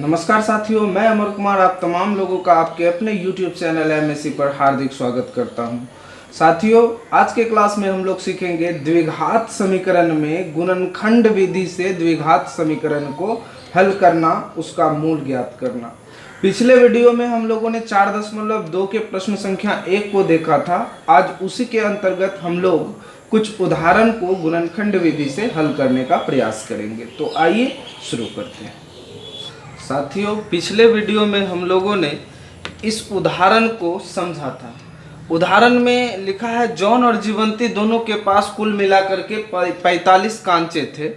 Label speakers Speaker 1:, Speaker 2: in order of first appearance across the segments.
Speaker 1: नमस्कार साथियों, मैं अमर कुमार आप तमाम लोगों का आपके अपने YouTube चैनल एमएससी पर हार्दिक स्वागत करता हूं। साथियों, आज के क्लास में हम लोग सीखेंगे द्विघात समीकरण में गुणनखंड विधि से द्विघात समीकरण को हल करना, उसका मूल ज्ञात करना। पिछले वीडियो में हम लोगों ने 4.2 के प्रश्न संख्या 1 को देखा था। आज उसी के अंतर्गत हम लोग कुछ उदाहरण को गुणनखंड विधि से हल करने का प्रयास करेंगे। तो आइए शुरू करते हैं। साथियों, पिछले वीडियो में हम लोगों ने इस उदाहरण को समझा था। उदाहरण में लिखा है जॉन और जीवंती दोनों के पास कुल मिलाकर के 45 कांचे थे।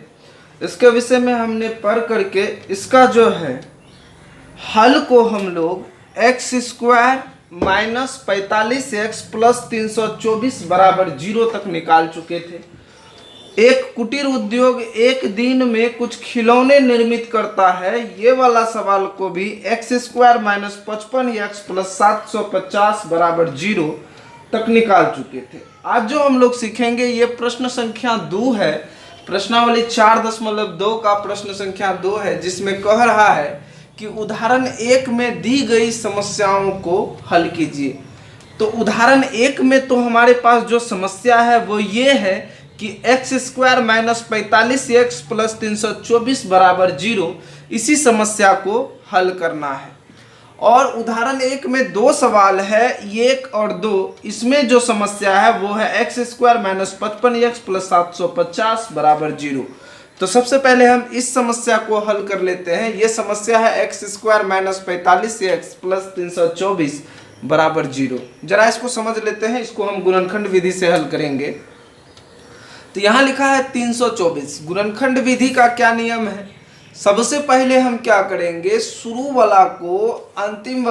Speaker 1: इसके विषय में हमने पढ़ करके इसका जो है हल को हम लोग x square minus 45x plus 324 बराबर 0 तक निकाल चुके थे। एक कुटीर उद्योग एक दिन में कुछ खिलौने निर्मित करता है, ये वाला सवाल को भी x square minus 55x plus 750 बराबर 0 तक निकाल चुके थे। आज जो हम लोग सीखेंगे ये प्रश्न संख्या 2 है। प्रश्नावली 4.2 का प्रश्न संख्या 2 है, जिसमें कह रहा है कि उदाहरण 1 में दी गई समस्याओं को हल कीजिए। तो उदाहरण 1 में तो हमारे पास जो समस्या है वो ये है कि x square minus 45x plus 324 बराबर 0, इसी समस्या को हल करना है। और उदाहरण 1 में 2 सवाल है, 1 और 2। इसमें जो समस्या है वो है x square minus 55x plus 750 बराबर 0। तो सबसे पहले हम इस समस्या को हल कर लेते हैं। ये समस्या है x square minus 45x plus 324 बराबर 0। जरा इसको समझ लेते हैं। इसको हम गुणनखंड विधि से हल करेंगे। तो यहाँ लिखा है 324। गुणनखंड विधि का क्या नियम है? सबसे पहले हम क्या करेंगे, शुरू वाला को अंतिम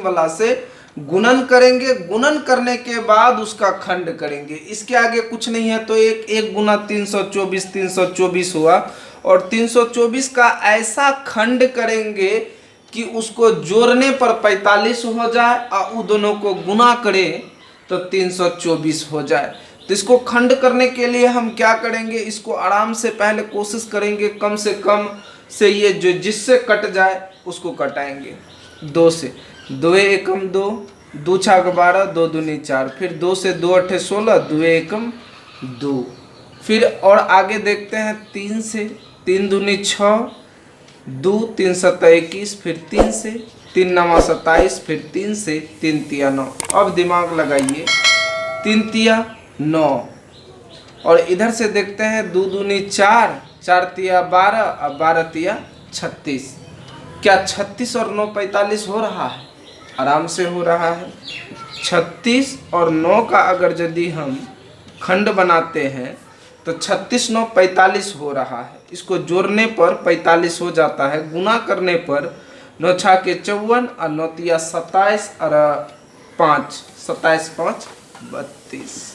Speaker 1: वाला से गुणन करेंगे। गुणन करने के बाद उसका खंड करेंगे। इसके आगे कुछ नहीं है। तो एक गुना 324 हुआ, और 324 का ऐसा खंड करेंगे कि उसको जोड़ने पर 45 हो जाए और उन दोनों को गुना करें तो 324 हो जाए। तो इसको खंड करने के लिए हम क्या करेंगे, इसको आराम से पहले कोशिश करेंगे कम से कम से ये जो जिससे कट जाए उसको कटाएंगे 2 से। 2 एकम 2, 2 छाक 12, 2 दूनी 4, फिर 2 से 2 अठे 16, 2 एकम 2। फिर और आगे देखते हैं 3 से, 3 दूनी 6, 2 3 7 21, फिर 3 से, 3 9 27, फिर 3 से, 3 तिया 9। अब दिमाग लगाइए, 3 तिया 9, और इधर से देखते हैं 2 दूनी 4, 4 तिया 12, अब 12 तिया 36। क्या 36 और 9 45 हो रहा है? आराम से हो रहा है। 36 और 9 का अगर यदि हम खंड बनाते हैं तो 36 9 45 हो रहा है। इसको जोड़ने पर 45 हो जाता है। गुना करने पर 9 छा के 54 और 9 तिया 27 और 5 27 5 32।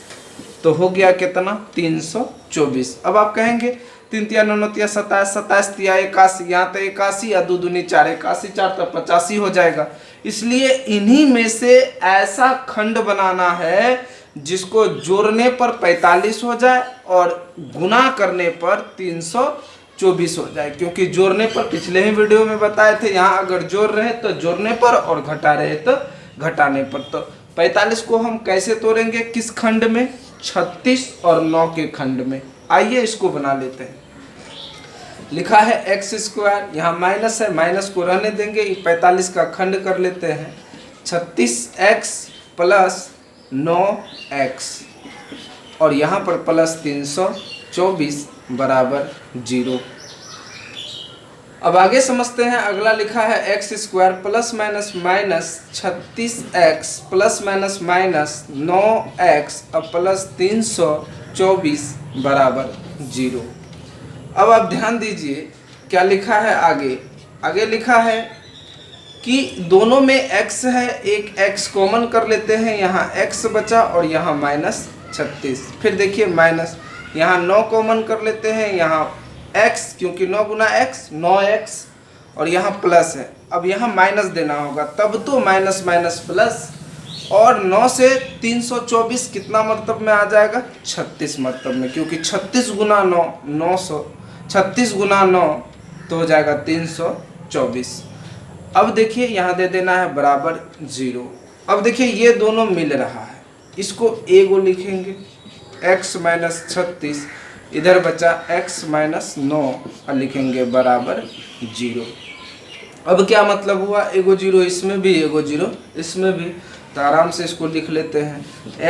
Speaker 1: तो हो गया कितना? 324। अब आप कहेंगे 3 तिया 9 9 तिया 27, 27 तिया 81, यहाँ तो 81 या 2 दूनी 4, 81 4 तो 85 हो जाएगा। इसलिए इन्हीं में से ऐसा खंड बनाना है जिसको जोड़ने पर 45 हो जाए और गुना करने पर 324 हो जाए। क्योंकि जोड़ने पर पिछले ही वीडियो में बताए थे, यहाँ अगर जोड़ रहे तो जोड़ने पर और घटा रहे तो घटाने पर। तो 45 को हम कैसे तोड़ेंगे, किस खंड में? 36 और 9 के खंड में। आइए इसको बना लेते हैं। लिखा है एक्स स्क्वायर, यहाँ माइनस है, माइनस को रहने देंगे। 45 का खंड कर लेते हैं। 36x प्लस 9x, और यहाँ पर प्लस 324 बराबर 0। अब आगे समझते हैं। अगला लिखा है x square plus minus minus 36x plus minus minus 9x अब प्लस 324 बराबर 0। अब आप ध्यान दीजिए क्या लिखा है आगे। आगे लिखा है कि दोनों में x है, एक x कॉमन कर लेते हैं। यहाँ x बचा और यहाँ माइनस 36। फिर देखिए माइनस, यहाँ 9 कॉमन कर लेते हैं। यहाँ x, क्योंकि 9 गुना x 9x, और यहाँ प्लस है। अब यहाँ माइनस देना होगा, तब तो माइनस माइनस प्लस, और 9 से 324 कितना मतलब में आ जाएगा? 36 मतलब में, क्योंकि 36 गुना 9 900, 36 गुना 9 तो हो जाएगा 324। अब देखिए यहाँ दे देना है बराबर 0। अब देखिए ये दोनों मिल रहा है, इसको a को लिखेंगे x माइनस 36, इधर बचा x माइनस 9 और लिखेंगे बराबर 0। अब क्या मतलब हुआ, एगो 0 इसमें भी, एगो 0 इसमें भी, तो आराम से इसको लिख लेते हैं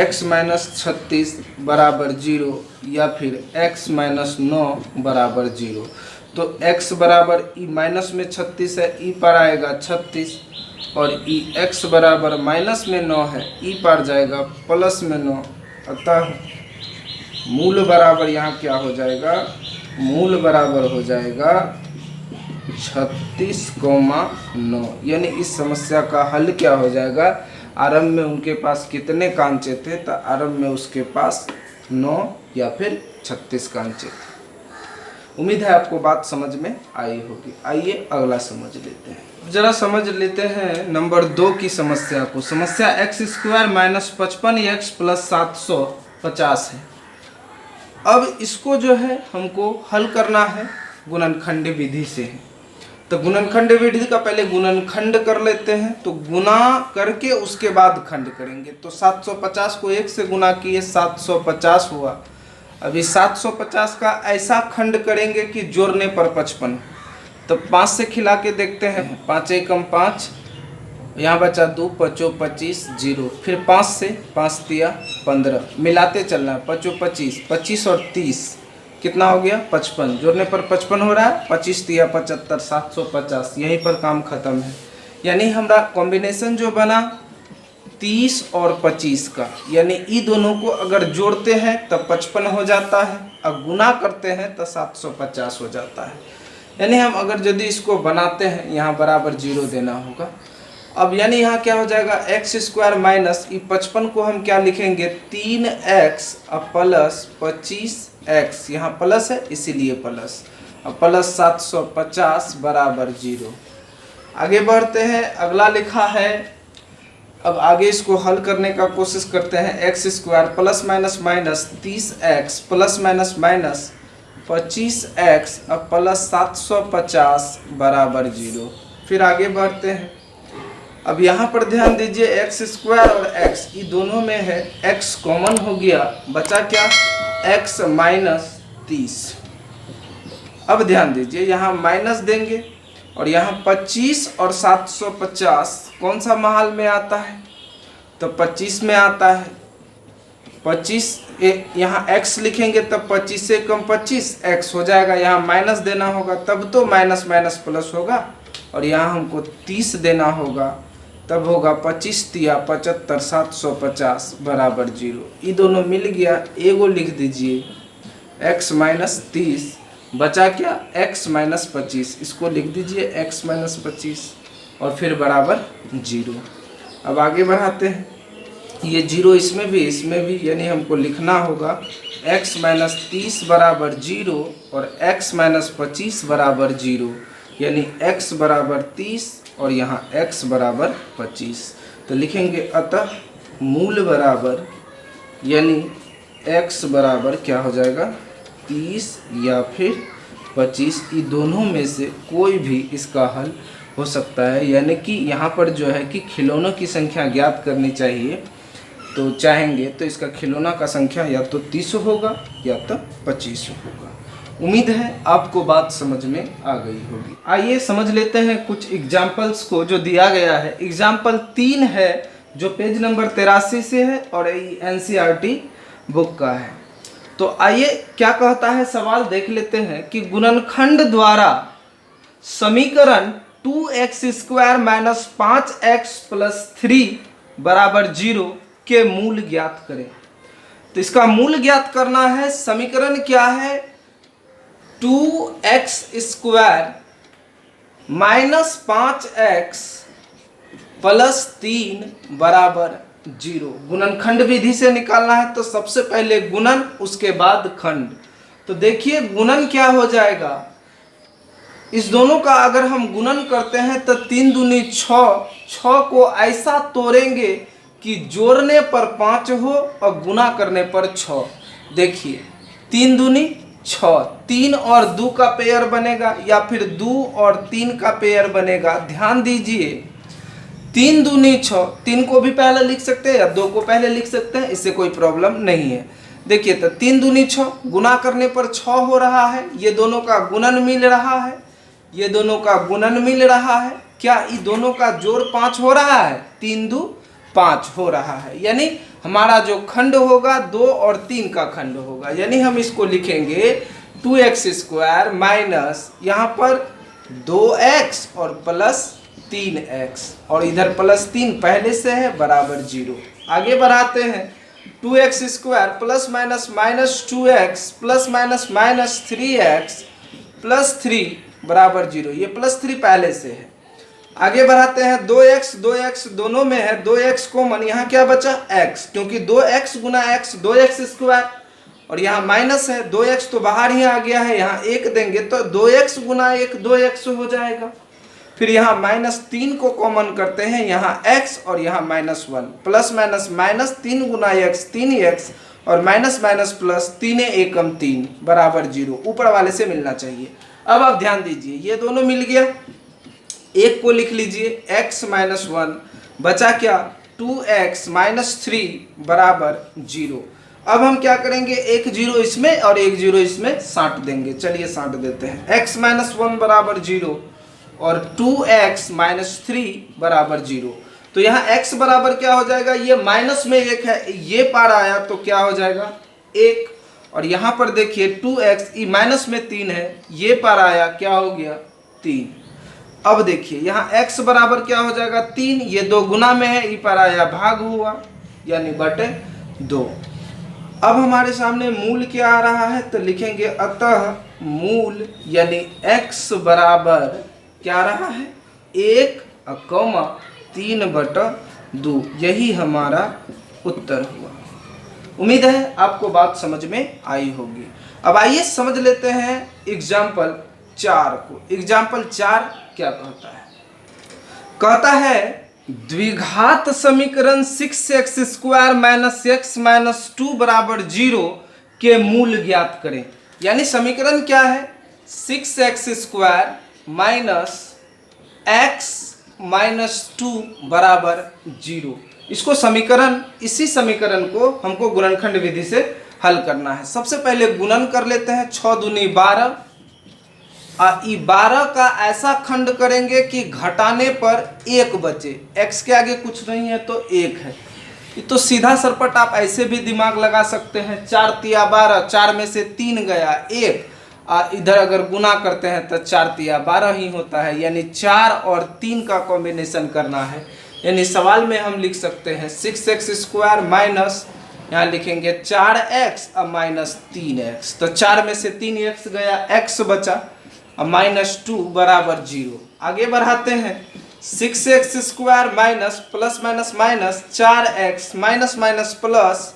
Speaker 1: x माइनस 36 बराबर 0 या फिर x माइनस 9 बराबर 0। तो x बराबर ई माइनस में 36 है, ई पर आएगा 36, और ई x बराबर माइनस में 9 है, ई पर जाएगा प्लस में 9। अतः मूल बराबर यहाँ क्या हो जाएगा, मूल बराबर हो जाएगा 36,9। यानी इस समस्या का हल क्या हो जाएगा, आरंभ में उनके पास कितने कांचे थे, तो आरंभ में उसके पास 9 या फिर 36 कांचे थे। उम्मीद है आपको बात समझ में आई होगी। आइए अगला समझ लेते हैं, जरा समझ लेते हैं नंबर 2 की समस्या को। समस्या x² माइनस 55x प्लस 750 है। अब इसको जो है हमको हल करना है गुणनखंड विधि से। तो गुणनखंड विधि का पहले गुणनखंड कर लेते हैं, तो गुना करके उसके बाद खंड करेंगे। तो 750 को 1 से गुना किए 750 हुआ। अभी 750 का ऐसा खंड करेंगे कि जोड़ने पर 55। तो 5 से खिला के देखते हैं, 5 एकम 5, यहाँ बचा 2, 5 25 0, फिर 5 से 5 दिया 15, मिलाते चलना है 5 25, 25 और 30 कितना हो गया 55, जोड़ने पर 55 हो रहा है, 25 दिया 75, 750। यहीं पर काम खत्म है। यानी हमारा कॉम्बिनेशन जो बना 30 और 25 का, यानी ये दोनों को अगर जोड़ते हैं तब 55 हो जाता है, और गुना करते हैं तो 750 हो जाता है। यानी हम अगर यदि इसको बनाते हैं, यहाँ बराबर 0 देना होगा। अब यानी यहाँ क्या हो जाएगा, x² माइनस 55 को हम क्या लिखेंगे 3x प्लस 25x, यहाँ प्लस है इसीलिए प्लस, और प्लस 750 बराबर 0। आगे बढ़ते हैं, अगला लिखा है। अब आगे इसको हल करने का कोशिश करते हैं। x² plus minus minus 30x plus minus minus 25x अब प्लस 750 बराबर 0। फिर आगे बढ़ते हैं। अब यहाँ पर ध्यान दीजिए, x² और x ये दोनों में है, x कॉमन हो गया, बचा क्या x माइनस 30। अब ध्यान दीजिए, यहाँ माइनस देंगे और यहाँ 25 और 750 कौन सा महल में आता है, तो 25 में आता है। 25 यहाँ x लिखेंगे तब 25 से कम 25 x हो जाएगा, यहाँ माइनस देना होगा तब तो माइनस माइनस प्लस होगा, और यहाँ हमको 30 देना होगा तब होगा 25 तिया 75 750 बराबर 0। ये दोनों मिल गया, एगो लिख दीजिए x माइनस 30, बचा क्या x माइनस 25, इसको लिख दीजिए x माइनस 25 और फिर बराबर 0। अब आगे बढ़ाते हैं, ये 0 इसमें भी, यानी हमको लिखना होगा x माइनस 30 बराबर 0 और x माइनस 25 बराबर 0, यानी x बराबर 30 और यहाँ x बराबर 25। तो लिखेंगे अतः मूल बराबर, यानी x बराबर क्या हो जाएगा 30 या फिर 25, ये दोनों में से कोई भी इसका हल हो सकता है। यानी कि यहाँ पर जो है कि खिलौनों की संख्या ज्ञात करनी चाहिए, तो चाहेंगे तो इसका खिलौना का संख्या या तो 30 होगा या तो 25 होगा। उम्मीद है आपको बात समझ में आ गई होगी। आइए समझ लेते हैं कुछ एग्जाम्पल्स को जो दिया गया है। एग्जाम्पल 3 है जो पेज नंबर 83 से है और NCERT बुक का है। तो आइए क्या कहता है सवाल देख लेते हैं कि गुणनखंड द्वारा समीकरण 2x² माइनस 5x प्लस 3 बराबर 0 के मूल ज्ञात करें। तो इसका मूल ज्ञात करना है। समीकरण क्या है 2x² माइनस 5x प्लस 3 बराबर 0। गुणनखंड विधि से निकालना है, तो सबसे पहले गुणन उसके बाद खंड। तो देखिए गुणन क्या हो जाएगा, इस दोनों का अगर हम गुणन करते हैं तो 3 दूनी 6 को ऐसा तोड़ेंगे कि जोड़ने पर 5 हो और गुना करने पर 6। देखिए 3 दूनी 6, 3 और 2 का पेयर बनेगा या फिर 2 और 3 का पेयर बनेगा। ध्यान दीजिए 3 दूनी 6, 3 को भी पहले लिख सकते हैं या 2 को पहले लिख सकते हैं, इससे कोई प्रॉब्लम नहीं है। देखिए तो 3 दूनी 6, गुना करने पर 6 हो रहा है, ये दोनों का गुणन मिल रहा है, ये दोनों का गुणन मिल रहा है। क्या ये दोनों का जोड़ 5 हो रहा है? 3 दू 5 हो रहा है, यानी हमारा जो खंड होगा 2 और 3 का खंड होगा। यानी हम इसको लिखेंगे 2x² माइनस यहाँ पर 2x और प्लस 3x, और इधर प्लस 3 पहले से है बराबर 0। आगे बढ़ाते हैं 2x² plus minus minus 2x plus minus minus 3x plus 3 बराबर 0, ये प्लस 3 पहले से है। आगे बढ़ाते हैं 2x दोनों में है, 2x कॉमन, यहाँ क्या बचा x, क्योंकि 2x गुना x 2x², और यहाँ माइनस है 2x तो बाहर ही आ गया है, यहाँ 1 देंगे तो 2x गुना 1 2x हो जाएगा। फिर यहाँ -3 को कॉमन करते हैं, यहाँ x और यहाँ -1, प्लस माइनस माइनस 3 गुना x 3x और माइनस माइनस प्लस 3 एकम 3 बराबर 0, ऊपर वाले से मिलना चाहिए। अब आप ध्यान दीजिए ये दोनों मिल गया, एक को लिख लीजिए x माइनस 1, बचा क्या 2x माइनस 3 बराबर 0। अब हम क्या करेंगे, एक 0 इसमें और एक 0 इसमें साट देंगे। चलिए साट देते हैं, x माइनस 1 बराबर 0 और 2x माइनस 3 बराबर 0। तो यहाँ x बराबर क्या हो जाएगा, ये माइनस में 1 है, ये पार आया तो क्या हो जाएगा 1, और यहाँ पर देखिए 2x ये माइनस में 3 है, ये पार आया क्या हो गया 3। अब देखिए यहाँ x बराबर क्या हो जाएगा 3, ये 2 गुना में है, ई पर आया भाग हुआ यानी बटे 2। अब हमारे सामने मूल क्या आ रहा है, तो लिखेंगे अतः मूल यानी x बराबर क्या आ रहा है 1,3/2, यही हमारा उत्तर हुआ। उम्मीद है आपको बात समझ में आई होगी। अब आइए समझ लेते हैं एग्जाम्पल 4 को। एग्जाम्पल 4 क्या कहता है, कहता है द्विघात समीकरण 6x² माइनस x माइनस 2 बराबर 0 के मूल ज्ञात करें। यानी समीकरण क्या है 6x² माइनस x माइनस 2 बराबर 0। इसको समीकरण, इसी समीकरण को हमको गुणनखंड विधि से हल करना है। सबसे पहले गुणन कर लेते हैं, 6 दूनी 12, 12 का ऐसा खंड करेंगे कि घटाने पर 1 बचे, x के आगे कुछ नहीं है तो 1 है। तो सीधा सरपट आप ऐसे भी दिमाग लगा सकते हैं, 4 तिया 12, 4 में से 3 गया 1, इधर अगर गुना करते हैं तो 4 तिया 12 ही होता है, यानी 4 और 3 का कॉम्बिनेशन करना है। यानी सवाल में हम लिख सकते हैं 6x² माइनस, यहाँ लिखेंगे 4x और माइनस 3x, तो 4 में से 3x गया, x बचा और -2 बराबर 0। आगे बढ़ाते हैं 6x² minus plus minus minus 4x minus minus plus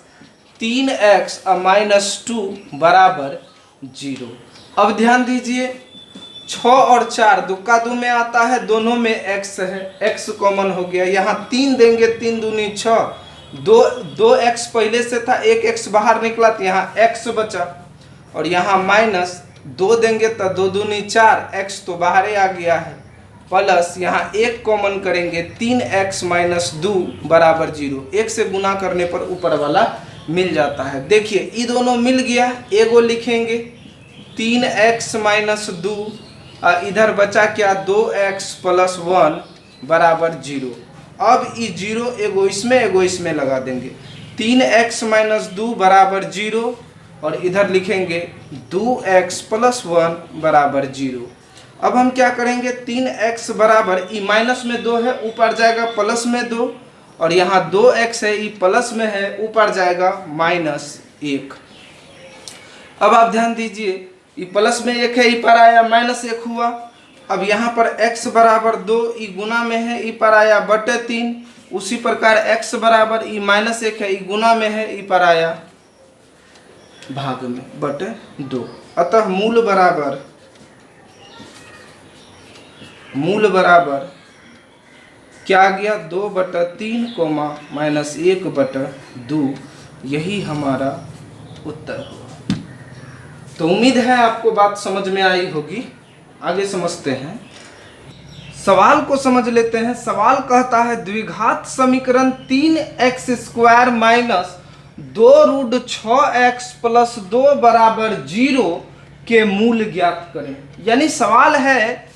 Speaker 1: 3x और -2 बराबर 0। अब ध्यान दीजिए 6 और 4 2 का 2 में आता है, दोनों में x है, x कॉमन हो गया, यहाँ 3 देंगे 3 दूनी 6, 2x पहले से था, 1x बाहर निकला तो यहाँ x बचा, और यहाँ माइनस 2 देंगे तो 2 दूनी 4, x तो बाहर आ गया है, प्लस यहाँ 1 कॉमन करेंगे 3x माइनस 2 बराबर 0। 1 से गुना करने पर ऊपर वाला मिल जाता है। देखिए ये दोनों मिल गया, एगो लिखेंगे 3x माइनस 2, इधर बचा क्या 2x प्लस 1 बराबर 0। अब ये 0 एगो इसमें लगा देंगे, 3x माइनस 2 बराबर 0, और इधर लिखेंगे 2x प्लस 1 बराबर 0। अब हम क्या करेंगे 3x बराबर, ई माइनस में 2 है, ऊपर जाएगा प्लस में 2, और यहाँ 2x है, ई प्लस में है, ऊपर जाएगा -1। अब आप ध्यान दीजिए ई प्लस में 1 है, ई पर आया -1 हुआ। अब यहाँ पर x बराबर 2, ई गुना में है, ई पर आया बटे 3। उसी प्रकार x बराबर ई -1 है, ई गुना में है, ई पर आया भाग में बटे 2। अतः मूल बराबर क्या आ गया 2/3 -1/2, यही हमारा उत्तर हुआ। तो उम्मीद है आपको बात समझ में आई होगी। आगे समझते हैं, सवाल को समझ लेते हैं। सवाल कहता है द्विघात समीकरण 3x² माइनस 2√6x प्लस 2 बराबर 0 के मूल ज्ञात करें। यानी सवाल है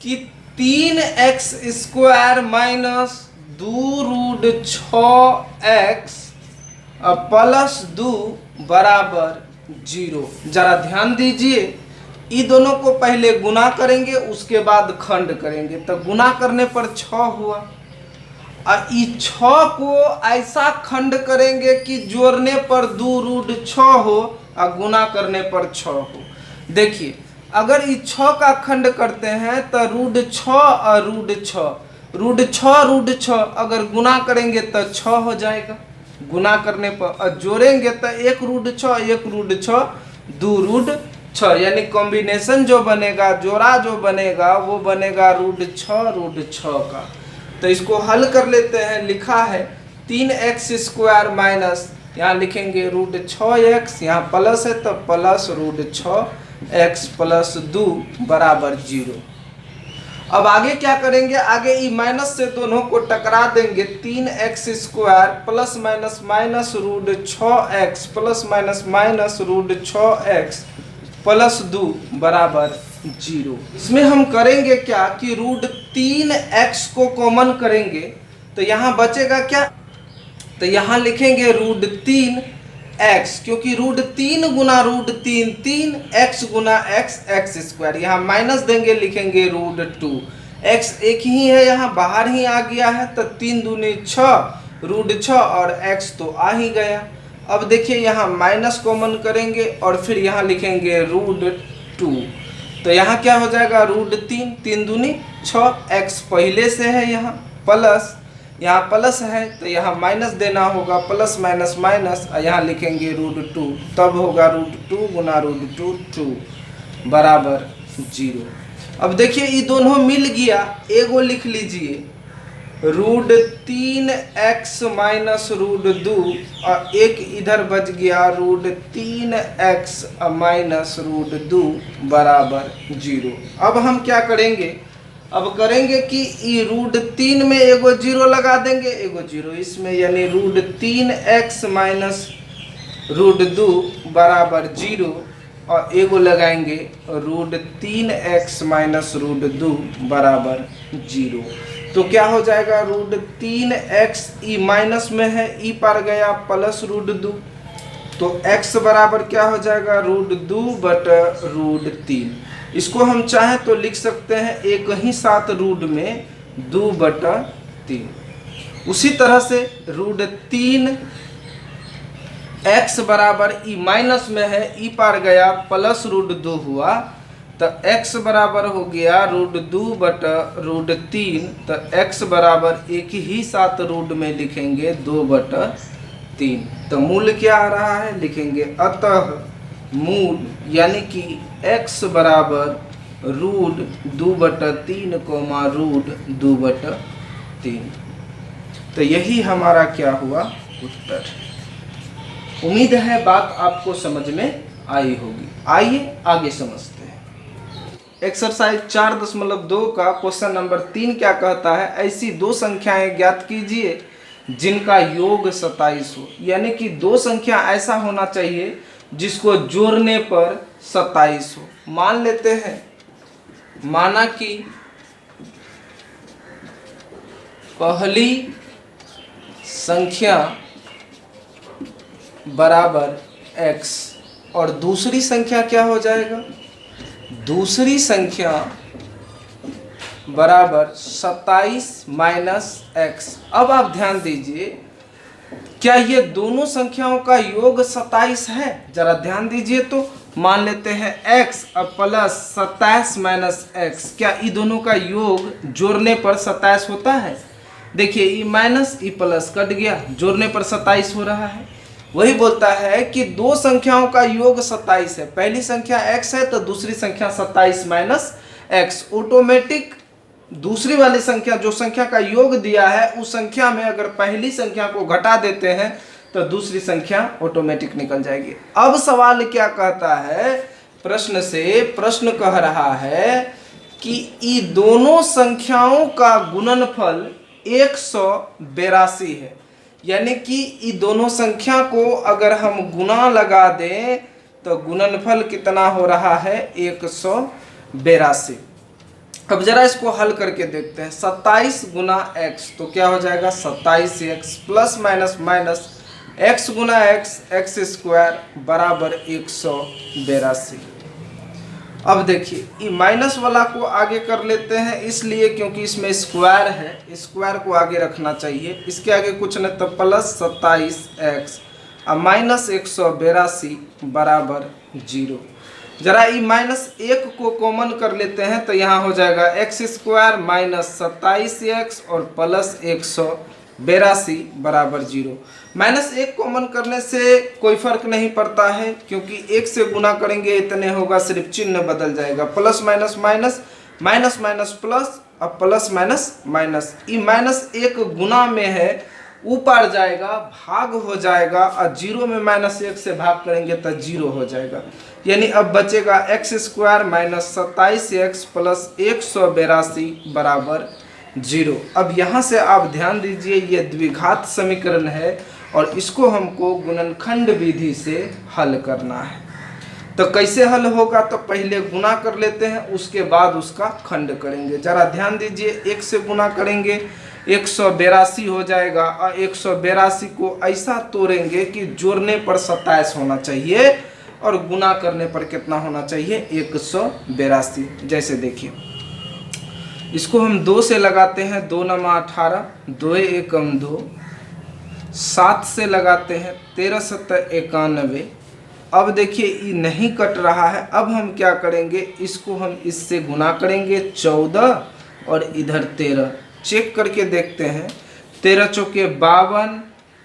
Speaker 1: कि 3x² माइनस 2√6x प्लस 2 बराबर 0। जरा ध्यान दीजिए, इन दोनों को पहले गुना करेंगे, उसके बाद खंड करेंगे। तो गुना करने पर 6 हुआ, और इस 6 को ऐसा खंड करेंगे कि जोड़ने पर 2√6 हो और गुना करने पर 6 हो। देखिए, अगर इस 6 का खंड करते हैं तो √6 और √6 अगर गुना करेंगे तो 6 हो जाएगा गुना करने पर, और जोड़ेंगे तो 1√6 1√6 2√6, यानी कॉम्बिनेशन जो बनेगा, जोड़ा जो बनेगा वो बनेगा √6 का। तो इसको हल कर लेते हैं। लिखा है 3x² माइनस, यहाँ लिखेंगे √6x, यहाँ प्लस है तो प्लस √6x प्लस 2 बराबर 0। अब आगे क्या करेंगे, आगे ई माइनस से दोनों को टकरा देंगे। 3x² plus minus minus √6x plus minus minus √6x plus 2 बराबर 0। इसमें हम करेंगे क्या कि √3x को कॉमन करेंगे तो यहाँ बचेगा क्या, तो यहाँ लिखेंगे √3x, क्योंकि √3 गुना √3 3x गुना x² यहाँ माइनस देंगे, लिखेंगे √2। x एक ही है, यहाँ बाहर ही आ गया है, तो 3 दूनी 6 √6 और x तो आ ही गया। अब देखिए यहाँ माइनस कॉमन करेंगे और फिर यहाँ लिखेंगे √2, तो यहाँ क्या हो जाएगा √3 3 दूनी 6, x पहले से है, यहाँ प्लस, यहाँ प्लस है तो यहाँ माइनस देना होगा, प्लस माइनस माइनस, यहाँ लिखेंगे √2, तब होगा √2 गुना √2 2 बराबर 0। अब देखिए ये दोनों मिल गया, एगो लिख लीजिए √3x माइनस √2 और एक इधर बच गया √3x माइनस √2 बराबर 0। अब हम क्या करेंगे, अब करेंगे कि √3 में एगो 0 लगा देंगे, एगो 0 इसमें, यानी √3x माइनस √2 बराबर 0, और एगो लगाएंगे √3x माइनस √2 बराबर 0। तो क्या हो जाएगा √3x ई माइनस में है, ई पर गया प्लस √2, तो x बराबर क्या हो जाएगा √2 बटा √3। इसको हम चाहें तो लिख सकते हैं एक ही साथ रूट में 2 बटा 3। उसी तरह से √3 x बराबर ई माइनस में है, ई पार गया प्लस √2 हुआ, तो x बराबर हो गया √2 बटा √3। तो x बराबर एक ही साथ रूट में लिखेंगे 2 बटा 3। तो मूल क्या आ रहा है, लिखेंगे अतः मूल यानी कि x बराबर √2 बटा 3 कोमा √2 बटा 3। तो यही हमारा क्या हुआ उत्तर। उम्मीद है बात आपको समझ में आई होगी। आइए आगे समझते हैं। एक्सरसाइज 4.2 का क्वेश्चन नंबर 3 क्या कहता है, ऐसी दो संख्याएं ज्ञात कीजिए जिनका योग 27 हो। यानी कि दो संख्या ऐसा होना चाहिए जिसको जोड़ने पर 27 हो। मान लेते हैं, माना कि पहली संख्या बराबर x और दूसरी संख्या क्या हो जाएगा, दूसरी संख्या बराबर 27 माइनस x। अब आप ध्यान दीजिए, क्या ये दोनों संख्याओं का योग 27 है? जरा ध्यान दीजिए तो मान लेते हैं x और प्लस 27 माइनस x, क्या ये दोनों का योग जोड़ने पर 27 होता है? देखिए ये माइनस ये प्लस कट गया, जोड़ने पर 27 हो रहा है। वही बोलता है कि दो संख्याओं का योग 27 है, पहली संख्या x है तो दूसरी संख्या 27 माइनस x। ऑटोमेटिक दूसरी वाली संख्या जो संख्या का योग दिया है उस संख्या में अगर पहली संख्या को घटा देते हैं तो दूसरी संख्या ऑटोमेटिक निकल जाएगी। अब सवाल क्या कहता है प्रश्न से प्रश्न कह रहा है कि ये दोनों संख्याओं का गुणनफल 182 है, यानी कि ये दोनों संख्या को अगर हम गुना लगा दें तो गुणनफल कितना हो रहा है 182। अब जरा इसको हल करके देखते हैं। 27 गुना x तो क्या हो जाएगा 27x plus minus minus x गुना x स्क्वायर बराबर 182। अब देखिए ये माइनस वाला को आगे कर लेते हैं, इसलिए क्योंकि इसमें स्क्वायर है, स्क्वायर को आगे रखना चाहिए। इसके आगे कुछ नहीं तो प्लस 27x और माइनस 182 बराबर 0। जरा ये माइनस 1 को कॉमन कर लेते हैं तो यहाँ हो जाएगा x स्क्वायर माइनस 27x और प्लस 182 बराबर 0। माइनस 1 कॉमन करने से कोई फर्क नहीं पड़ता है, क्योंकि 1 से गुना करेंगे इतने होगा, सिर्फ चिन्ह बदल जाएगा। Plus minus minus minus minus plus और प्लस माइनस माइनस। ये माइनस 1 गुना में है, ऊपर जाएगा भाग हो जाएगा और 0 में माइनस 1 से भाग करेंगे तो 0 हो जाएगा। यानी अब बचेगा x square minus 27x plus 182 बराबर 0। अब यहाँ से आप ध्यान दीजिए ये द्विघात समीकरण है और इसको हमको गुणनखंड विधि से हल करना है। तो कैसे हल होगा, तो पहले गुना कर लेते हैं, उसके बाद उसका खंड करेंगे। जरा ध्यान दीजिए 1 से गुना करेंगे 182 हो जाएगा और 182 को ऐसा तोड़ेंगे कि जोड़ने पर 27 होना चाहिए और गुना करने पर कितना होना चाहिए 182। जैसे देखिए इसको हम 2 से लगाते हैं, 2 नमा 18, 2 एकम 2, 7 से लगाते हैं 13 सत्तर 91। अब देखिए ये नहीं कट रहा है, अब हम क्या करेंगे, इसको हम इससे गुना करेंगे 14 और इधर 13। चेक करके देखते हैं 13 चौके 52,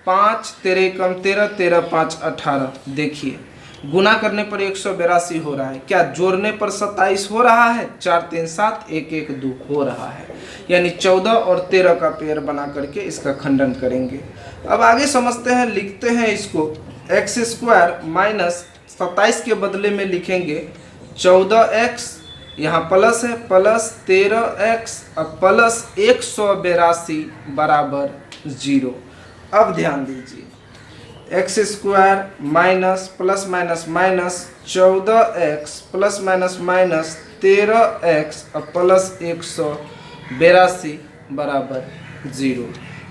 Speaker 1: 5 13 एकम 13, 13 5 18। देखिए गुना करने पर 182 हो रहा है, क्या जोड़ने पर 27 हो रहा है, 4 3 7 1 1 2 हो रहा है। यानी 14 और 13 का पेयर बना करके इसका खंडन करेंगे। अब आगे समझते हैं, लिखते हैं इसको x स्क्वायर माइनस 27 के बदले में लिखेंगे 14x, यहाँ प्लस है प्लस 13x और प्लस 182 बराबर 0। अब ध्यान दीजिए x square minus plus minus minus 14x plus minus minus 13x और प्लस 182 बराबर 0।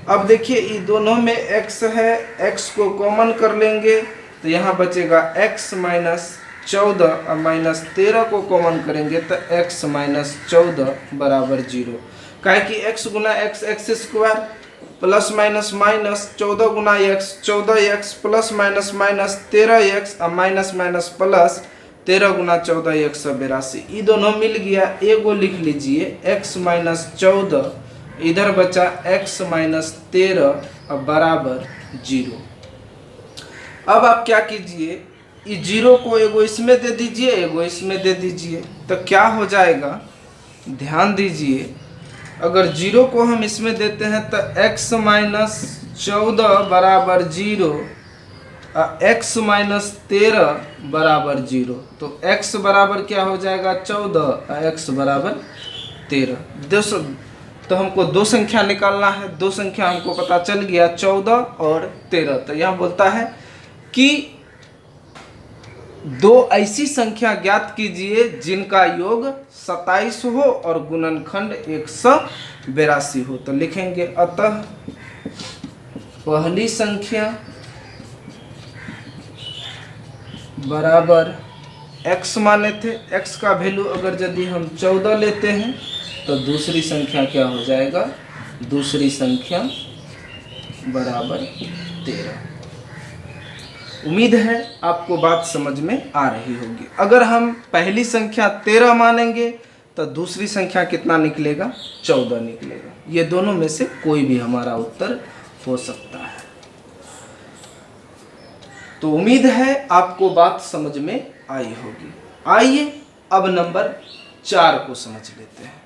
Speaker 1: अब देखिए ये दोनों में x है, x को कॉमन कर लेंगे तो यहाँ बचेगा x माइनस 14 और माइनस 13 को कॉमन करेंगे तो x माइनस 14 बराबर 0। काहे कि x गुना x square plus minus minus 14 गुना x 14x plus minus minus 13x और माइनस माइनस प्लस 13 गुना 14x 82। ये दोनों मिल गया, एगो लिख लीजिए x माइनस 14, इधर बचा x माइनस 13 और बराबर 0। अब आप क्या कीजिए, ये 0 को एगो इसमें दे दीजिए, एगो इसमें दे दीजिए, तो क्या हो जाएगा, ध्यान दीजिए अगर 0 को हम इसमें देते हैं तो x माइनस 14 बराबर 0 और x माइनस 13 बराबर 0। तो x बराबर क्या हो जाएगा 14 और x बराबर 13। तो हमको दो संख्या निकालना है, दो संख्या हमको पता चल गया 14 और 13। तो यहाँ बोलता है कि दो ऐसी संख्या ज्ञात कीजिए जिनका योग 27 हो और गुणनखंड 182 हो। तो लिखेंगे अतः पहली संख्या बराबर x माने थे, x का वैल्यू अगर यदि हम 14 लेते हैं तो दूसरी संख्या क्या हो जाएगा, दूसरी संख्या बराबर 13। उम्मीद है आपको बात समझ में आ रही होगी। अगर हम पहली संख्या 13 मानेंगे तो दूसरी संख्या कितना निकलेगा, 14 निकलेगा। ये दोनों में से कोई भी हमारा उत्तर हो सकता है। तो उम्मीद है आपको बात समझ में आई होगी। आइए अब नंबर 4 को समझ लेते हैं।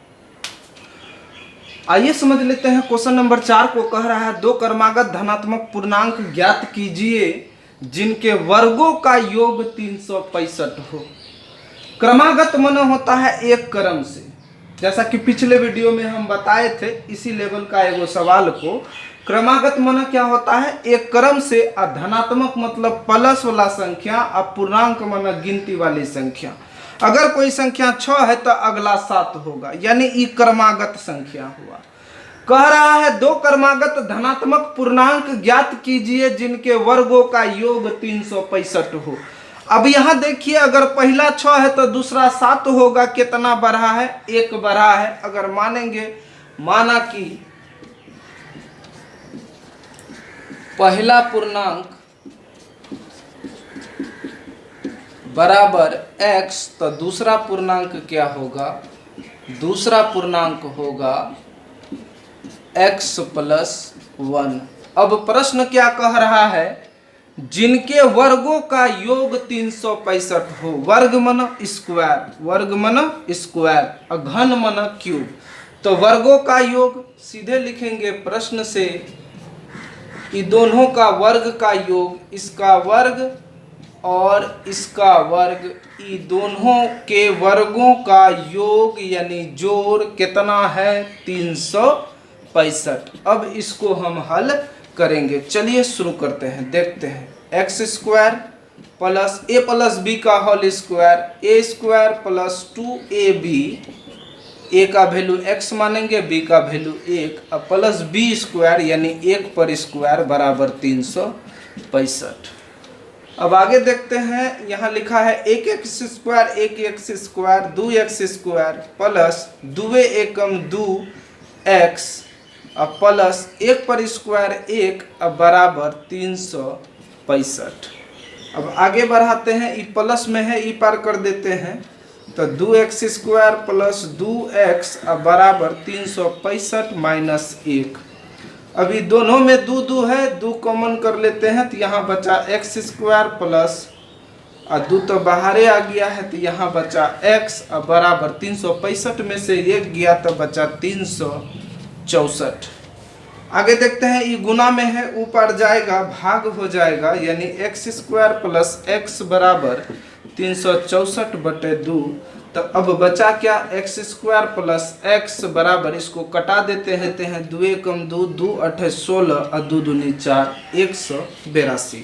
Speaker 1: आइए समझ लेते हैं क्वेश्चन नंबर 4 को कह रहा है, दो क्रमागत धनात्मक पूर्णांक ज्ञात कीजिए जिनके वर्गों का योग 365 हो। क्रमागत मन होता है एक क्रम से, जैसा कि पिछले वीडियो में हम बताए थे इसी लेवल का एगो सवाल को। क्रमागत मन क्या होता है एक क्रम से, और धनात्मक मतलब प्लस वाला संख्या, और पूर्णांक मन गिनती वाली संख्या। अगर कोई संख्या 6 है तो अगला 7 होगा, यानी ये क्रमागत संख्या हुआ। कह रहा है दो क्रमागत धनात्मक पूर्णांक ज्ञात कीजिए जिनके वर्गों का योग 365 हो। अब यहां देखिए, अगर पहला 6 है तो दूसरा 7 होगा। कितना बढ़ा है? 1 बढ़ा है। अगर मानेंगे, माना कि पहला पूर्णांक बराबर x, तो दूसरा पूर्णांक क्या होगा? दूसरा पूर्णांक होगा x प्लस 1। अब प्रश्न क्या कह रहा है? जिनके वर्गों का योग 365 हो। वर्ग मन स्क्वायर, वर्ग मन स्क्वायर, और घन मन क्यूब। तो वर्गों का योग सीधे लिखेंगे प्रश्न से, ये दोनों का वर्ग का योग, इसका वर्ग और इसका वर्ग, ये दोनों के वर्गों का योग यानी जोड़ कितना है? 365। अब इसको हम हल करेंगे। चलिए शुरू करते हैं, देखते हैं। एक्स स्क्वायर प्लस ए प्लस बी का होल स्क्वायर, ए स्क्वायर प्लस 2ab, ए का वैल्यू x मानेंगे, b का वैल्यू 1, अब प्लस बी स्क्वायर यानी 1 पर स्क्वायर बराबर 365। अब आगे देखते हैं, यहाँ लिखा है 1x square 1x square 2x square plus 2 एकम 2x अब प्लस 1 पर स्क्वायर 1 अब बराबर 365। अब आगे बढ़ाते हैं, ई प्लस में है, ई पार कर देते हैं, तो 2x स्क्वायर प्लस 2x अब बराबर 365 माइनस 1। अभी दोनों में 2 2 है, 2 कॉमन कर लेते हैं, तो यहाँ बचा x स्क्वायर प्लस, और 2 तो बाहर आ गया है, तो यहाँ बचा x अब बराबर 365 में से 1 गया तो बचा 364। आगे देखते हैं, ये गुना में है, ऊपर जाएगा भाग हो जाएगा, यानी x स्क्वायर प्लस x बराबर 364/2। तो अब बचा क्या? x स्क्वायर प्लस x बराबर, इसको कटा देते हैं 2 एकम 2, 2 8 16 और 2 दूनी 4, 182।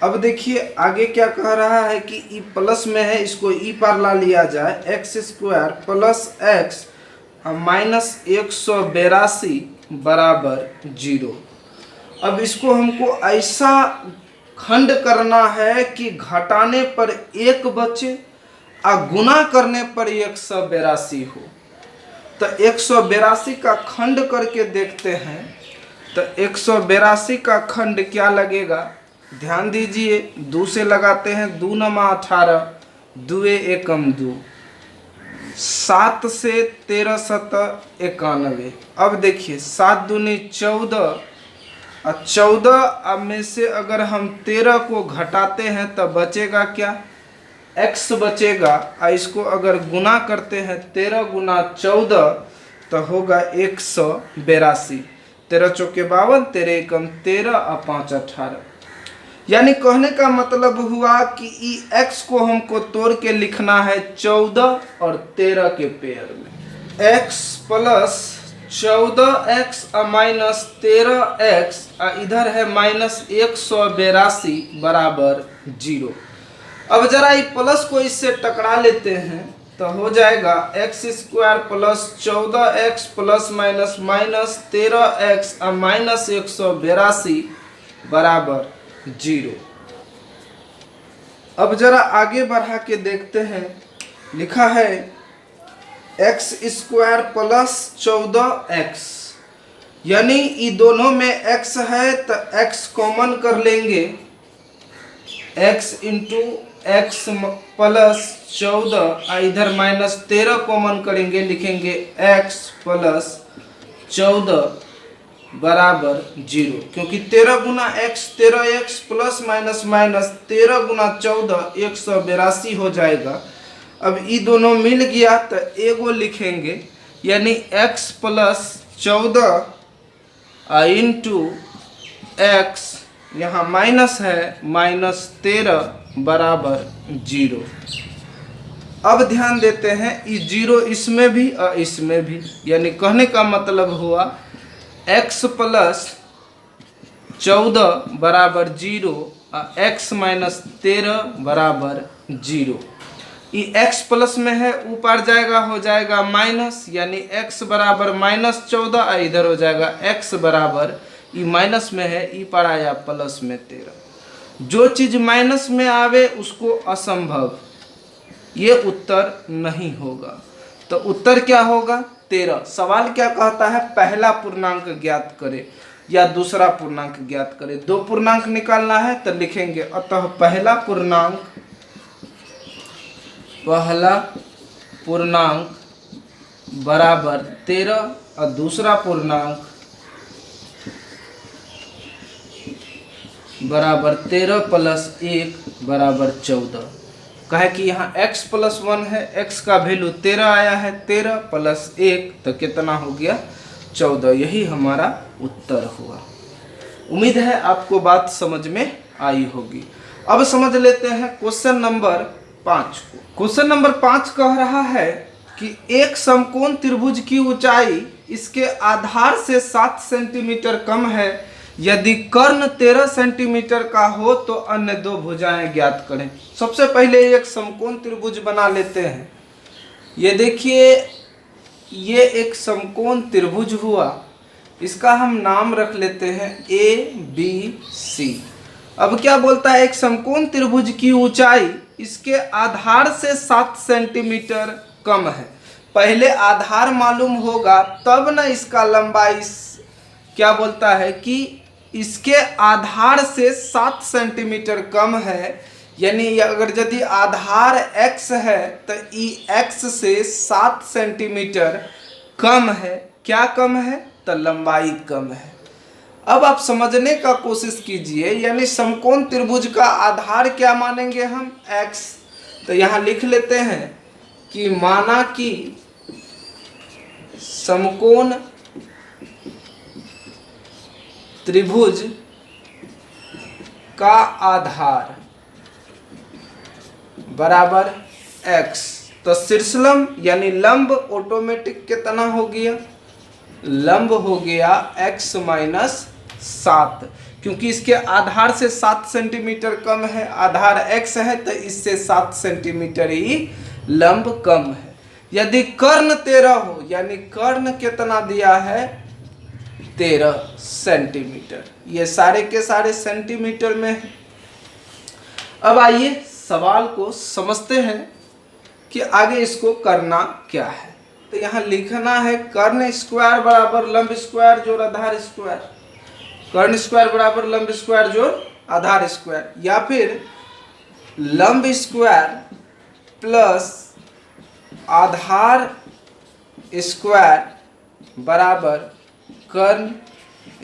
Speaker 1: अब देखिए आगे क्या कह रहा है कि ई प्लस में है, इसको ई पार ला लिया जाए, x square plus x minus 182 बराबर 0। अब इसको हमको ऐसा खंड करना है कि घटाने पर 1 बचे और गुना करने पर 182 हो। तो 182 का खंड करके देखते हैं, तो 182 का खंड क्या लगेगा? ध्यान दीजिए, 2 से लगाते हैं, 2 नमा 18, 2 एकम 2, 7 से 13 7 91। अब देखिए 7 दूनी 14, और 14 में से अगर हम 13 को घटाते हैं तो बचेगा क्या? x बचेगा। और इसको अगर गुना करते हैं 13 गुना 14 तो होगा 182। 13 चौके 52, 13 एकम 13 और 5 18। यानी कहने का मतलब हुआ कि ई x को हमको तोड़ के लिखना है 14 और 13 के पेयर में। x प्लस 14x और माइनस 13x, और इधर है माइनस 182 बराबर 0। अब जरा ये प्लस को इससे टकरा लेते हैं, तो हो जाएगा x square plus 14x plus minus minus 13x और माइनस 182 बराबर 0। अब जरा आगे बढ़ा के देखते हैं, लिखा है x स्क्वायर प्लस 14x, यानी ये दोनों में x है तो x कॉमन कर लेंगे, x इंटू एक्स प्लस 14, इधर माइनस 13 कॉमन करेंगे, लिखेंगे x प्लस 14 बराबर 0, क्योंकि 13 गुना x 13x plus minus minus 13 गुना 14 182 हो जाएगा। अब ये दोनों मिल गया तो एगो लिखेंगे, यानी x प्लस 14 इंटू एक्स, यहाँ माइनस है, माइनस 13 बराबर 0। अब ध्यान देते हैं इस 0 इसमें भी और इसमें भी, यानी कहने का मतलब हुआ x प्लस 14 बराबर 0 और x माइनस 13 बराबर 0। ये x प्लस में है, ऊपर जाएगा हो जाएगा माइनस, यानी x बराबर -14 और इधर हो जाएगा x बराबर, ये माइनस में है, ई पर आया प्लस में 13। जो चीज माइनस में आवे उसको असंभव, ये उत्तर नहीं होगा। तो उत्तर क्या होगा? 13। सवाल क्या कहता है? पहला पूर्णांक ज्ञात करे या दूसरा पूर्णांक ज्ञात करे। दो पूर्णांक निकालना है तो लिखेंगे, अतः पहला पूर्णांक बराबर 13 और दूसरा पूर्णांक बराबर 13 प्लस 1 बराबर 14। कहे कि यहाँ x प्लस 1 है, x का वैल्यू 13 आया है, 13 प्लस 1 तो कितना हो गया? 14। यही हमारा उत्तर हुआ। उम्मीद है आपको बात समझ में आई होगी। अब समझ लेते हैं क्वेश्चन नंबर 5 को। क्वेश्चन नंबर 5 कह रहा है कि एक समकोण त्रिभुज की ऊंचाई इसके आधार से 7 सेंटीमीटर कम है। यदि कर्ण 13 सेंटीमीटर का हो तो अन्य दो भुजाएं ज्ञात करें। सबसे पहले एक समकोण त्रिभुज बना लेते हैं। ये देखिए, ये एक समकोण त्रिभुज हुआ, इसका हम नाम रख लेते हैं ABC। अब क्या बोलता है? एक समकोण त्रिभुज की ऊंचाई इसके आधार से 7 सेंटीमीटर कम है। पहले आधार मालूम होगा तब ना इसका लंबाई क्या बोलता है कि इसके आधार से 7 सेंटीमीटर कम है। यानी अगर यदि आधार x है तो ई x से 7 सेंटीमीटर कम है। क्या कम है? तो लंबाई कम है। अब आप समझने का कोशिश कीजिए, यानी समकोण त्रिभुज का आधार क्या मानेंगे हम? x। तो यहाँ लिख लेते हैं कि माना कि समकोण त्रिभुज का आधार बराबर x। तो शीर्षलंब यानी लंब ऑटोमेटिक कितना हो गया? लंब हो गया x माइनस 7, क्योंकि इसके आधार से 7 सेंटीमीटर कम है। आधार x है तो इससे 7 सेंटीमीटर ही लंब कम है। यदि कर्ण 13 हो, यानी कर्ण कितना दिया है? 13 सेंटीमीटर। ये सारे के सारे सेंटीमीटर में है। अब आइए सवाल को समझते हैं कि आगे इसको करना क्या है। तो यहाँ लिखना है कर्ण स्क्वायर बराबर लंब स्क्वायर जोड़ आधार स्क्वायर। कर्ण स्क्वायर बराबर लंब स्क्वायर जोड़ आधार स्क्वायर, या फिर लंब स्क्वायर प्लस आधार स्क्वायर बराबर कर्ण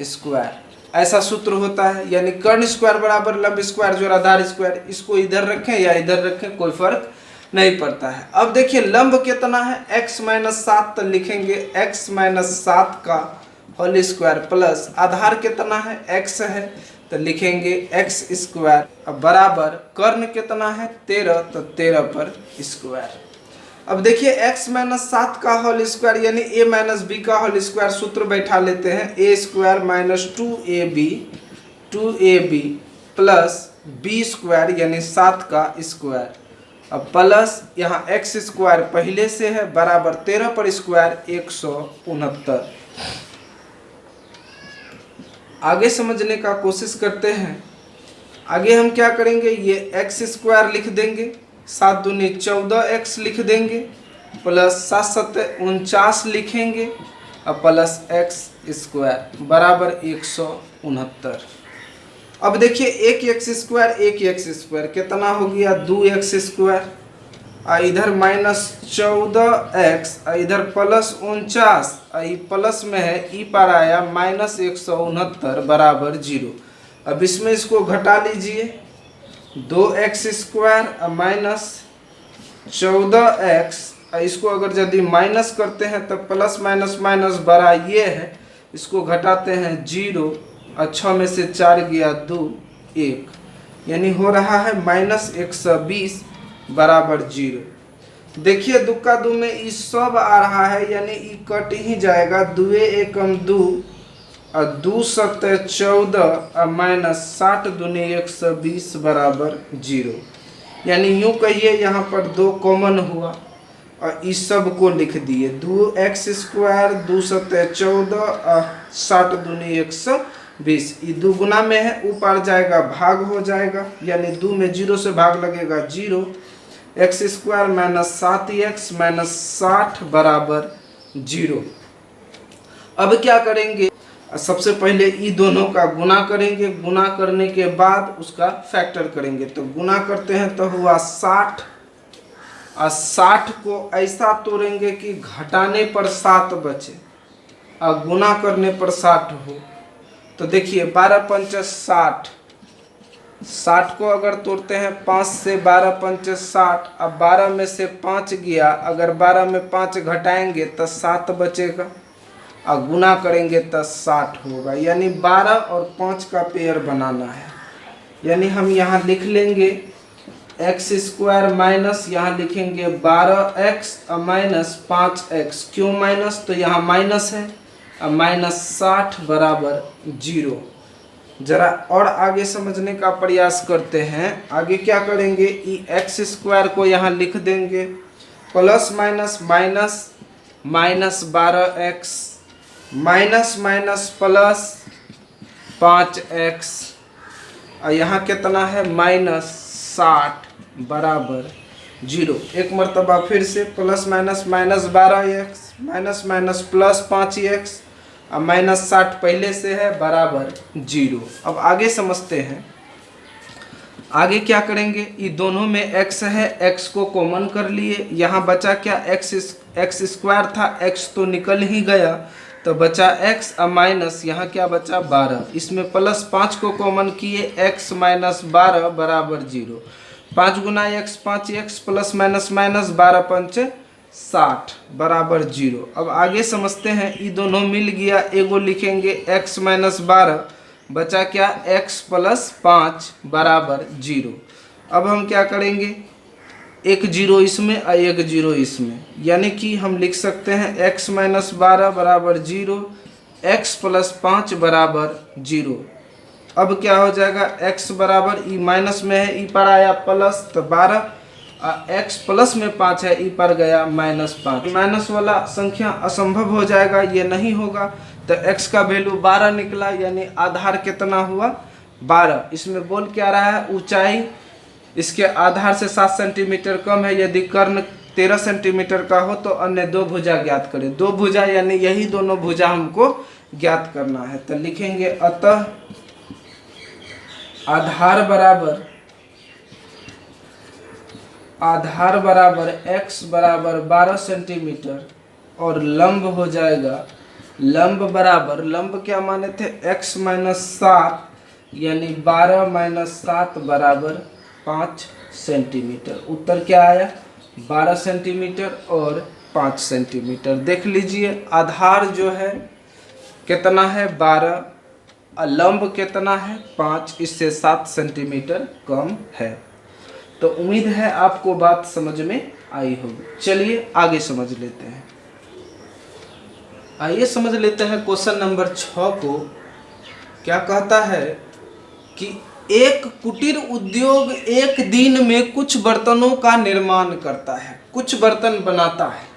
Speaker 1: स्क्वायर, ऐसा सूत्र होता है। यानी कर्ण स्क्वायर बराबर लंब स्क्वायर जोड़ आधार स्क्वायर। इसको इधर रखें या इधर रखें कोई फर्क नहीं पड़ता है। अब देखिए लंब कितना है? x माइनस 7, तो लिखेंगे x माइनस 7 का होल स्क्वायर प्लस आधार कितना है? x है तो लिखेंगे x स्क्वायर बराबर कर्ण कितना है? 13, तो 13 पर स्क्वायर। अब देखिए x माइनस 7 का होल स्क्वायर यानी a माइनस b का होल स्क्वायर सूत्र बैठा लेते हैं। a square minus 2ab plus b square यानी 7 का स्क्वायर। अब प्लस यहाँ x स्क्वायर पहले से है बराबर 13 पर स्क्वायर 169। आगे समझने का कोशिश करते हैं। आगे हम क्या करेंगे? ये x स्क्वायर लिख देंगे, 7 दूनी 14x लिख देंगे, प्लस 7 7 49 लिखेंगे और प्लस x स्क्वायर बराबर 169। अब देखिए एक x स्क्वायर कितना हो गया? 2x स्क्वायर, और इधर माइनस 14x और इधर प्लस 49 और ये प्लस में है, ई पर आया माइनस 169 बराबर 0। अब इसमें इसको घटा लीजिए, 2x स्क्वायर और माइनस 14x, और इसको अगर यदि माइनस करते हैं तो प्लस माइनस माइनस बड़ा ये है, इसको घटाते हैं 0 और 6 में से 4 गया 2 1, यानी हो रहा है माइनस 120 बराबर 0। देखिए दुक्का दू में ई सब आ रहा है, यानी ई कट ही जाएगा। दुए एकम दू और 2 सत्ते 14 और माइनस 60 दूनी 120 बराबर 0। यानी यूँ कहिए यहाँ पर 2 कॉमन हुआ और इस सब को लिख दिए। 2x², 2 सत्ते 14 और 60 दूनी 120। ये 2 गुना में है, ऊपर जाएगा भाग हो जाएगा, यानी 2 में 0 से भाग लगेगा 0। x² माइनस 7x माइनस 60 बराबर 0। अब क्या करेंगे, सबसे पहले ई दोनों का गुना करेंगे। गुना करने के बाद उसका फैक्टर करेंगे। तो गुना करते हैं तो हुआ 60 और 60 को ऐसा तोड़ेंगे कि घटाने पर 7 बचे और गुना करने पर 60 हो। तो देखिए 12 पंचे 60, 60 को अगर तोड़ते हैं 5 से, 12 पंचे 60, अब 12 में से 5 गया, अगर 12 में 5 घटाएंगे तो 7 बचेगा और गुना करेंगे तो 60 होगा। यानी 12 और 5 का पेयर बनाना है। यानी हम यहाँ लिख लेंगे x² माइनस, यहाँ लिखेंगे 12x और माइनस 5x। क्यों माइनस, तो यहाँ माइनस है और माइनस 60 बराबर 0। जरा और आगे समझने का प्रयास करते हैं। आगे क्या करेंगे, x² को यहाँ लिख देंगे, plus minus minus, minus 12x minus minus plus 5x और यहाँ कितना है माइनस 60 बराबर 0। एक मरतबा फिर से plus minus minus 12x minus minus plus 5x और माइनस 60 पहले से है बराबर 0। अब आगे समझते हैं। आगे क्या करेंगे, ये दोनों में x है, x को कॉमन कर लिए। यहाँ बचा क्या, x² था, x तो निकल ही गया, तो बचा x और माइनस यहाँ क्या बचा 12। इसमें प्लस 5 को कॉमन किए, x माइनस 12 बराबर 0। 5 गुना x 5x plus minus minus 12 पंचे 60 बराबर 0। अब आगे समझते हैं। ये दोनों मिल गया, एगो लिखेंगे x माइनस 12, बचा क्या x प्लस 5 बराबर 0। अब हम क्या करेंगे, एक 0 इसमें और एक 0 इसमें, यानी कि हम लिख सकते हैं x माइनस 12 बराबर 0, x प्लस 5 बराबर 0। अब क्या हो जाएगा, x बराबर ई माइनस में है, ई पर आया प्लस तो 12, x प्लस में 5 है, ई पर गया माइनस 5। माइनस वाला संख्या असंभव हो जाएगा, ये नहीं होगा। तो x का वैल्यू 12 निकला, यानी आधार कितना हुआ 12। इसमें बोल क्या रहा है, ऊंचाई इसके आधार से 7 सेंटीमीटर कम है। यदि कर्ण 13 सेंटीमीटर का हो तो अन्य 2 भुजा ज्ञात करें। 2 भुजा यानी यही दोनों भुजा हमको ज्ञात करना है। तो लिखेंगे अतः आधार बराबर x बराबर 12 सेंटीमीटर और लंब हो जाएगा, लंब बराबर, लंब क्या माने थे x माइनस 7, यानी 12 माइनस 7 बराबर 5 सेंटीमीटर। उत्तर क्या आया 12 सेंटीमीटर और 5 सेंटीमीटर। देख लीजिए आधार जो है कितना है 12 और लंब कितना है 5, इससे 7 सेंटीमीटर कम है। तो उम्मीद है आपको बात समझ में आई होगी। चलिए आगे समझ लेते हैं। आइए समझ लेते हैं क्वेश्चन नंबर 6 को। क्या कहता है कि एक कुटीर उद्योग एक दिन में कुछ बर्तनों का निर्माण करता है, कुछ बर्तन बनाता है।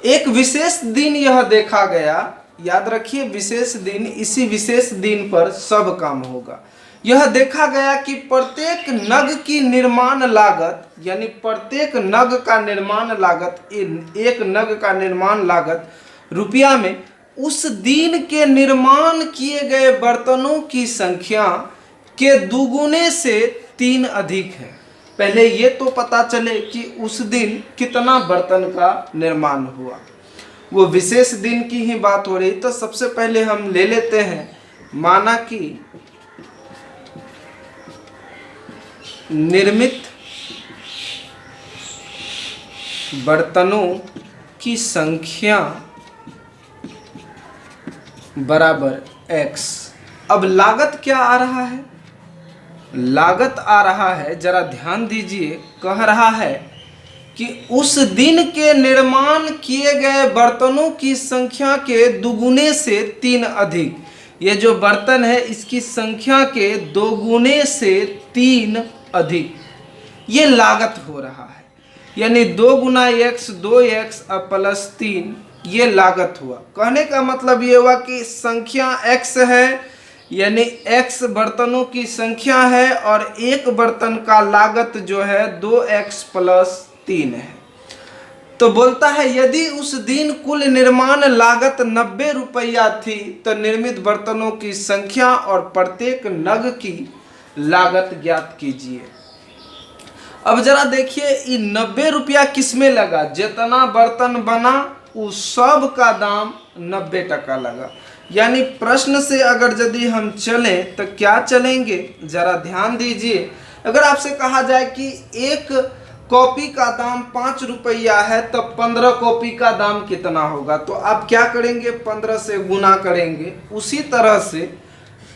Speaker 1: एक विशेष दिन यह देखा गया, याद रखिए विशेष दिन, इसी विशेष दिन पर सब काम होगा। यह देखा गया कि प्रत्येक नग की निर्माण लागत, यानी प्रत्येक नग का निर्माण लागत, एक नग का निर्माण लागत रुपया में उस दिन के निर्माण किए गए बर्तनों की संख्या के दुगुने से 3 अधिक है। पहले ये तो पता चले कि उस दिन कितना बर्तन का निर्माण हुआ। वो विशेष दिन की ही बात हो रही। तो सबसे पहले हम ले लेते हैं, माना कि निर्मित बर्तनों की संख्या बराबर x। अब लागत क्या आ रहा है, लागत आ रहा है, जरा ध्यान दीजिए, कह रहा है कि उस दिन के निर्माण किए गए बर्तनों की संख्या के दुगुने से 3 अधिक। ये जो बर्तन है इसकी संख्या के दोगुने से 3 अधिक ये लागत हो रहा है। यानी 2 गुना x 2x अब प्लस 3 ये लागत हुआ। कहने का मतलब ये हुआ कि संख्या x है, यानी x बर्तनों की संख्या है और एक बर्तन का लागत जो है 2x प्लस 3 है। तो बोलता है यदि उस दिन कुल निर्माण लागत 90 रुपया थी तो निर्मित बर्तनों की संख्या और प्रत्येक नग की लागत ज्ञात कीजिए। अब जरा देखिए ये 90 रुपया किसमें लगा, जितना बर्तन बना उस सब का दाम 90 टका लगा। यानी प्रश्न से अगर यदि हम चलें तो क्या चलेंगे, जरा ध्यान दीजिए। अगर आपसे कहा जाए कि एक कॉपी का दाम 5 रुपया है तो 15 कॉपी का दाम कितना होगा, तो आप क्या करेंगे 15 से गुना करेंगे। उसी तरह से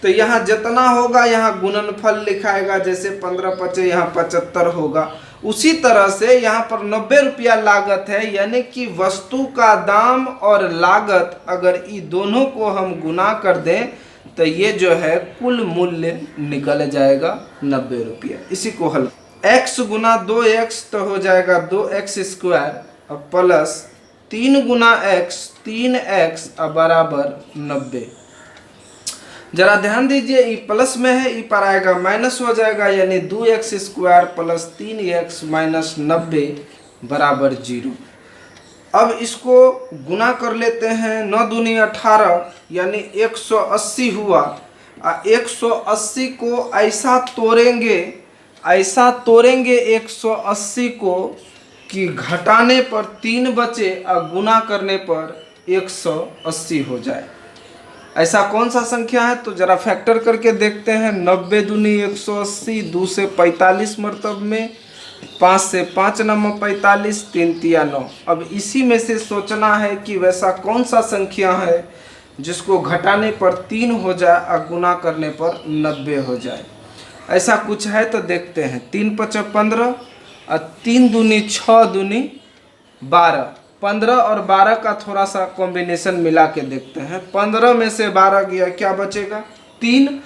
Speaker 1: तो यहाँ जितना होगा यहाँ गुणनफल लिखाएगा, जैसे 15 पचे यहाँ 75 होगा। उसी तरह से यहाँ पर 90 रुपया लागत है, यानी कि वस्तु का दाम और लागत अगर ये दोनों को हम गुना कर दें तो ये जो है कुल मूल्य निकल जाएगा 90 रुपया। इसी को हल x गुना 2x तो हो जाएगा 2x स्क्वायर और प्लस 3 गुना x 3x बराबर 90। जरा ध्यान दीजिए ये प्लस में है, ये पर आएगा माइनस हो जाएगा, यानी 2x square plus 3x minus 90 बराबर 0। अब इसको गुना कर लेते हैं, 9 दूनी 18 यानी 180 हुआ। 180 को ऐसा तोड़ेंगे 180 को कि घटाने पर 3 बचे और गुना करने पर 180 हो जाए। ऐसा कौन सा संख्या है, तो जरा फैक्टर करके देखते हैं। 90 दूनी 180, 2 से 45 मरतब में, 5 से 5 नंबर 45, 3 तिया 9। अब इसी में से सोचना है कि वैसा कौन सा संख्या है जिसको घटाने पर 3 हो जाए और गुना करने पर 90 हो जाए। ऐसा कुछ है तो देखते हैं। 3 पचे 15 और 3 दूनी 6 दूनी 12। 15 और 12 का थोड़ा सा कॉम्बिनेशन मिला के देखते हैं। 15 में से 12 गया, क्या बचेगा 3।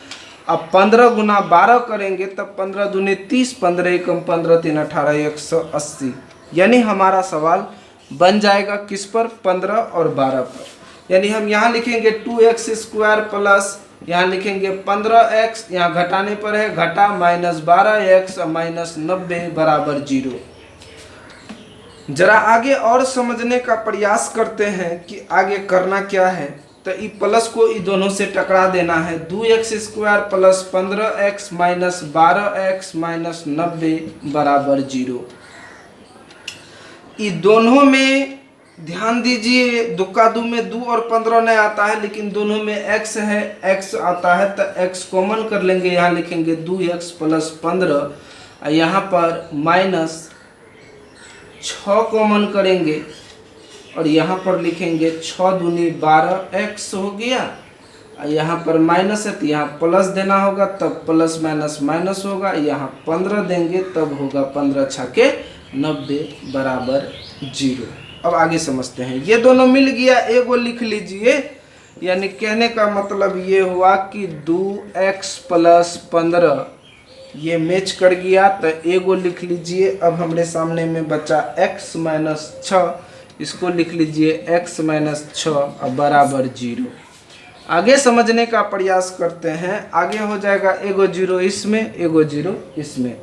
Speaker 1: अब 15 गुना 12 करेंगे तब 15 दूनी 30, 15 एकम 15, 3 18 180। यानी हमारा सवाल बन जाएगा किस पर, 15 और 12 पर। यानी हम यहाँ लिखेंगे 2x स्क्वायर प्लस यहाँ लिखेंगे 15x, यहाँ घटाने पर है घटा माइनस 12x माइनस 90 बराबर 0। जरा आगे और समझने का प्रयास करते हैं कि आगे करना क्या है। तो ई प्लस को ई दोनों से टकरा देना है। 2x square plus 15x minus 12x minus 90 बराबर 0। ई दोनों में ध्यान दीजिए, दुक्का दो में 2 और 15 नहीं आता है, लेकिन दोनों में x है, x आता है तो x कॉमन कर लेंगे। यहाँ लिखेंगे 2x प्लस 15, यहाँ पर माइनस 6 कॉमन करेंगे और यहाँ पर लिखेंगे 6 दूनी 12x हो गया। यहाँ पर माइनस है तो यहाँ प्लस देना होगा, तब प्लस माइनस माइनस होगा। यहाँ 15 देंगे तब होगा 15 छके 90 बराबर 0। अब आगे समझते हैं। ये दोनों मिल गया, एगो लिख लीजिए। यानी कहने का मतलब ये हुआ कि 2x प्लस 15 ये मैच कर गया तो एगो लिख लीजिए। अब हमारे सामने में बचा x माइनस 6, इसको लिख लीजिए x माइनस 6 बराबर 0। आगे समझने का प्रयास करते हैं। आगे हो जाएगा एगो 0 इसमें, एगो 0 इसमें।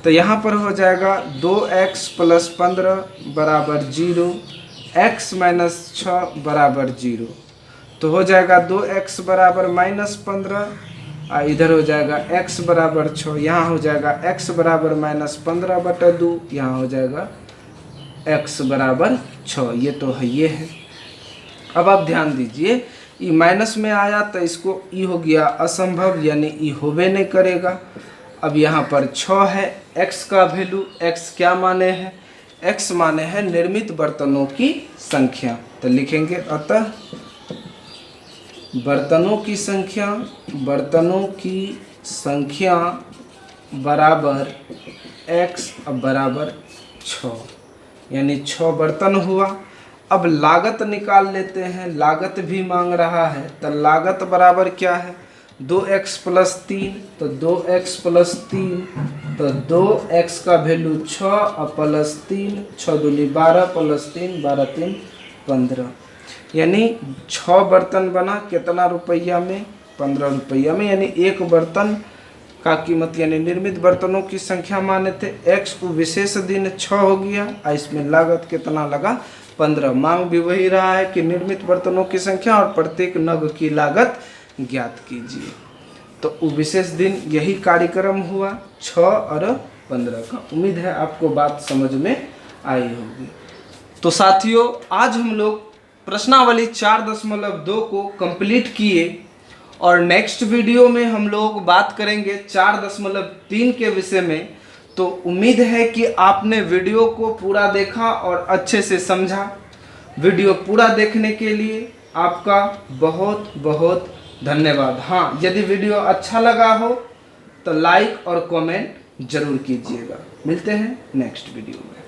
Speaker 1: तो यहाँ पर हो जाएगा 2x प्लस 15 बराबर 0, x माइनस 6 बराबर 0। तो हो जाएगा 2x बराबर माइनस 15 और इधर हो जाएगा x बराबर 6। यहाँ हो जाएगा x बराबर माइनस 15 बटा 2, यहाँ हो जाएगा x बराबर 6। ये तो है, ये है। अब आप ध्यान दीजिए, ई माइनस में आया तो इसको ई हो गया असंभव, यानी ई होबे नहीं करेगा। अब यहाँ पर 6 है, x का वैल्यू, x क्या माने हैं, x माने हैं निर्मित बर्तनों की संख्या। तो लिखेंगे अतः बर्तनों की संख्या बराबर x बराबर 6। यानी 6 बर्तन हुआ। अब लागत निकाल लेते हैं, लागत भी मांग रहा है, तो लागत बराबर क्या है 2x + 3, तो 2x + 3, तो 2x का वैल्यू 6 और +3, 6 दूनी 12 + 3 12 3 15, यानी 6 बर्तन बना कितना रुपया में 15 रुपया में, यानी एक बर्तन का कीमत यानी निर्मित बर्तनों की संख्या माने थे x, को विशेष दिन 6 हो गया और इसमें लागत कितना लगा 15। मांग भी वही रहा है कि निर्मित बर्तनों की संख्या और प्रत्येक नग की लागत ज्ञात कीजिए। तो विशेष दिन यही कार्यक्रम हुआ 6 और 15 का। उम्मीद है आपको बात समझ में आई होगी। तो साथियों आज हम लोग प्रश्नावली 4.2 को कंप्लीट किए और नेक्स्ट वीडियो में हम लोग बात करेंगे 4.3 के विषय में। तो उम्मीद है कि आपने वीडियो को पूरा देखा और अच्छे से समझा। वीडियो पूरा देखने के लिए आपका बहुत बहुत धन्यवाद। हाँ, यदि वीडियो अच्छा लगा हो तो लाइक और कमेंट जरूर कीजिएगा। मिलते हैं नेक्स्ट वीडियो में।